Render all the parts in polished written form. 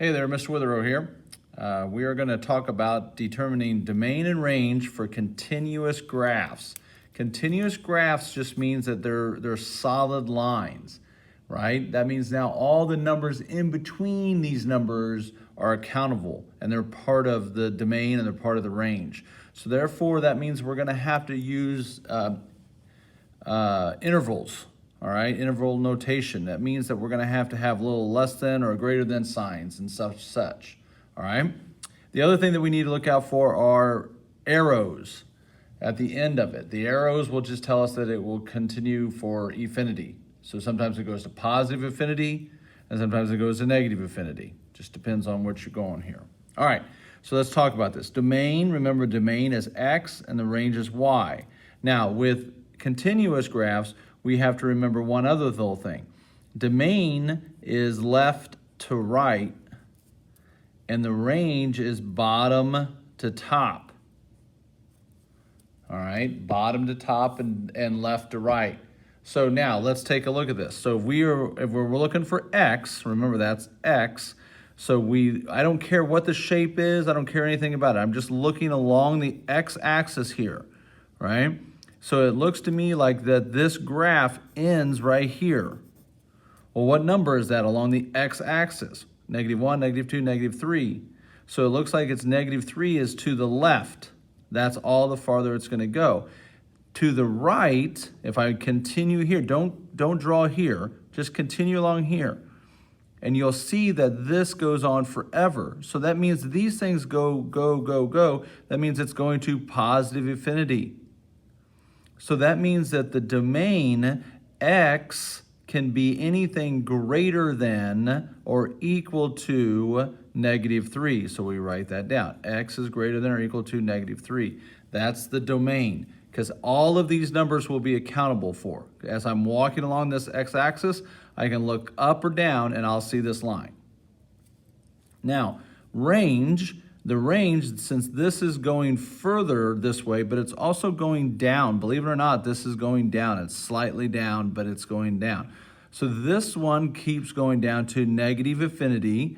Hey there, Mr. Witherow here. We are going to talk about determining domain and range for continuous graphs. Continuous graphs just means that they're solid lines, right? That means now all the numbers in between these numbers are accountable and they're part of the domain and they're part of the range. So therefore, that means we're going to have to use intervals. All right, interval notation. That means that we're going to have a little less than or greater than signs and such. All right. The other thing that we need to look out for are arrows at the end of it. The arrows will just tell us that it will continue for infinity. So sometimes it goes to positive infinity and sometimes it goes to negative infinity. Just depends on what you're going here. All right, so let's talk about this. Domain, remember domain is X and the range is Y. Now with continuous graphs, we have to remember one other little thing. Domain is left to right, and the range is bottom to top. All right, bottom to top and left to right. So now let's take a look at this. So if we're looking for X, remember that's X. So I don't care what the shape is, I don't care anything about it. I'm just looking along the X axis here, right? So it looks to me like that this graph ends right here. Well, what number is that along the x-axis? -1, -2, -3. So it looks like it's -3 is to the left. That's all the farther it's going to go. To the right, if I continue here, don't draw here, just continue along here. And you'll see that this goes on forever. So that means these things go. That means it's going to positive infinity. So that means that the domain X can be anything greater than or equal to -3. So we write that down. X is greater than or equal to -3. That's the domain, because all of these numbers will be accountable for. As I'm walking along this x-axis, I can look up or down and I'll see this line. Now, range. The range, since this is going further this way, but it's also going down. Believe it or not, this is going down. It's slightly down, but it's going down. So this one keeps going down to negative infinity,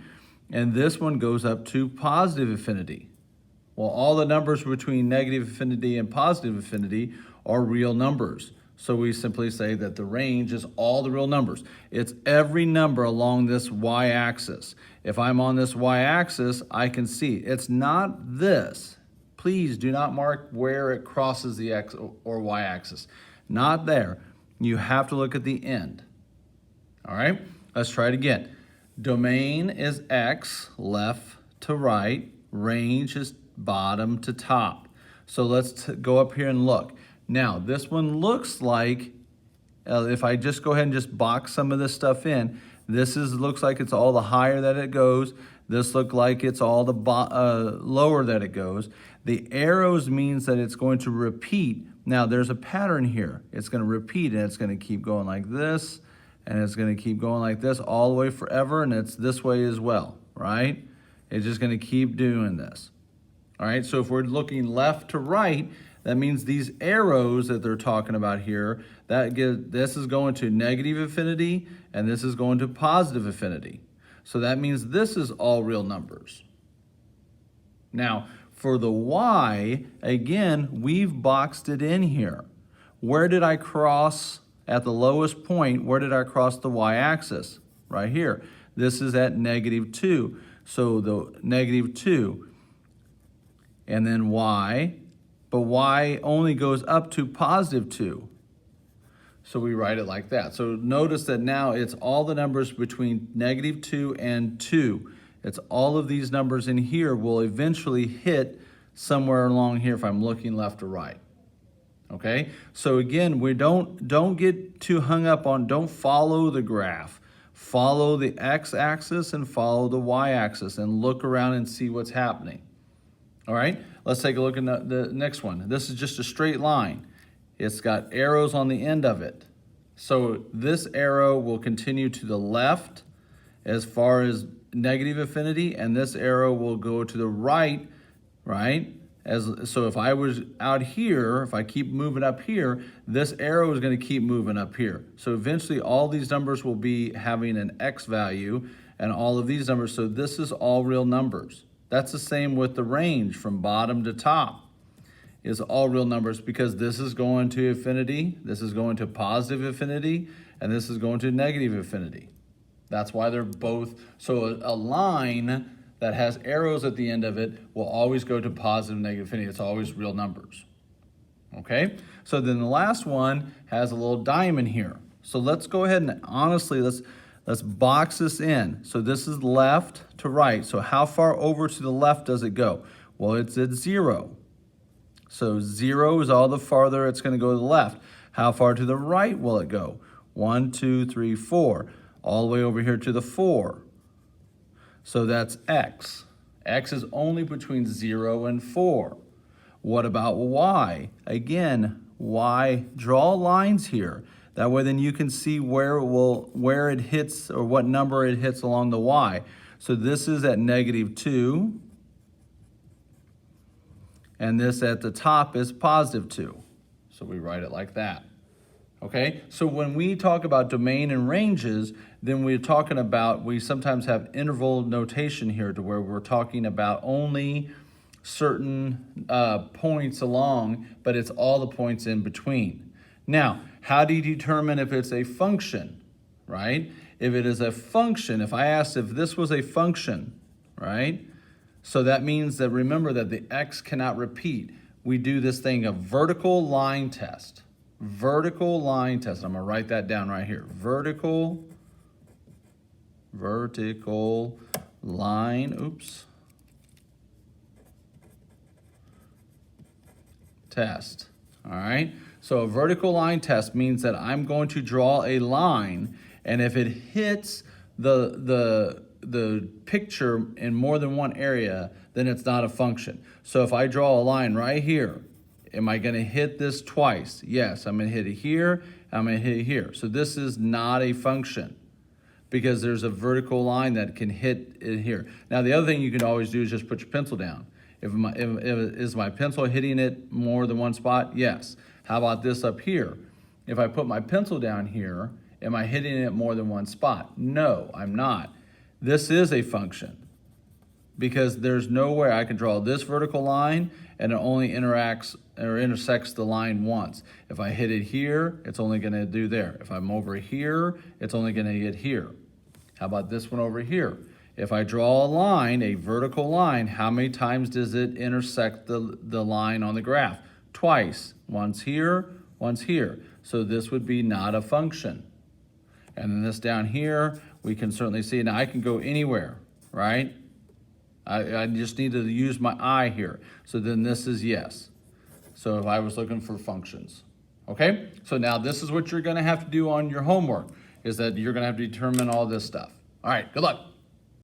and this one goes up to positive infinity. Well, all the numbers between negative infinity and positive infinity are real numbers. So we simply say that the range is all the real numbers. It's every number along this y-axis. If I'm on this y-axis, I can see it's not this. Please do not mark where it crosses the x or y-axis. Not there. You have to look at the end. All right, let's try it again. Domain is X, left to right. Range is bottom to top. So let's go up here and look. Now, this one looks like, if I just go ahead and just box some of this stuff in, looks like it's all the higher that it goes. This looks like it's all the lower that it goes. The arrows means that it's going to repeat. Now, there's a pattern here. It's going to repeat, and it's going to keep going like this, and it's going to keep going like this all the way forever, and it's this way as well, right? It's just going to keep doing this. All right, so if we're looking left to right, that means these arrows that they're talking about here, this is going to negative infinity and this is going to positive infinity. So that means this is all real numbers. Now, for the y, again, we've boxed it in here. Where did I cross at the lowest point? Where did I cross the y-axis? Right here. This is at -2. So the -2 and then y. But y only goes up to +2. So we write it like that. So notice that now it's all the numbers between -2 and 2. It's all of these numbers in here will eventually hit somewhere along here if I'm looking left or right. Okay? So again, we don't get too hung up on, don't follow the graph. Follow the x-axis and follow the y-axis and look around and see what's happening. All right, let's take a look at the next one. This is just a straight line. It's got arrows on the end of it. So this arrow will continue to the left as far as negative infinity, and this arrow will go to the right, right? So if I was out here, if I keep moving up here, this arrow is going to keep moving up here. So eventually all these numbers will be having an x value, and all of these numbers. So this is all real numbers. That's the same with the range from bottom to top is all real numbers, because this is going to infinity, this is going to positive infinity, and this is going to negative infinity. That's why they're both, so a line that has arrows at the end of it will always go to positive and negative infinity. It's always real numbers. Okay, so then the last one has a little diamond here. So let's go ahead and honestly, let's box this in. So this is left to right. So how far over to the left does it go? Well, it's at 0. So 0 is all the farther it's going to go to the left. How far to the right will it go? 1, 2, 3, 4. All the way over here to the 4. So that's x. X is only between 0 and 4. What about y? Again, y, draw lines here. That way then you can see where it hits or what number it hits along the y. So this is at -2. And this at the top is +2. So we write it like that. Okay, so when we talk about domain and ranges, then we're talking about, we sometimes have interval notation here to where we're talking about only certain points along, but it's all the points in between. Now, how do you determine if it's a function, right? If it is a function, if I asked if this was a function, right? So that means that, remember that the x cannot repeat. We do this thing, a vertical line test. Vertical line test. I'm going to write that down right here. Vertical line, test. All right. So a vertical line test means that I'm going to draw a line, and if it hits the picture in more than one area, then it's not a function. So if I draw a line right here, am I going to hit this twice? Yes, I'm going to hit it here, I'm going to hit it here. So this is not a function because there's a vertical line that can hit it here. Now the other thing you can always do is just put your pencil down. Is my pencil hitting it more than one spot? Yes. How about this up here? If I put my pencil down here, am I hitting it more than one spot? No, I'm not. This is a function because there's no way I can draw this vertical line and it only interacts or intersects the line once. If I hit it here, it's only going to do there. If I'm over here, it's only going to hit here. How about this one over here? If I draw a line, a vertical line, how many times does it intersect the line on the graph? Twice. Once here, once here. So this would be not a function. And then this down here, we can certainly see. Now I can go anywhere, right? I just need to use my eye here. So then this is yes. So if I was looking for functions. Okay? So now this is what you're going to have to do on your homework, is that you're going to have to determine all this stuff. All right, good luck.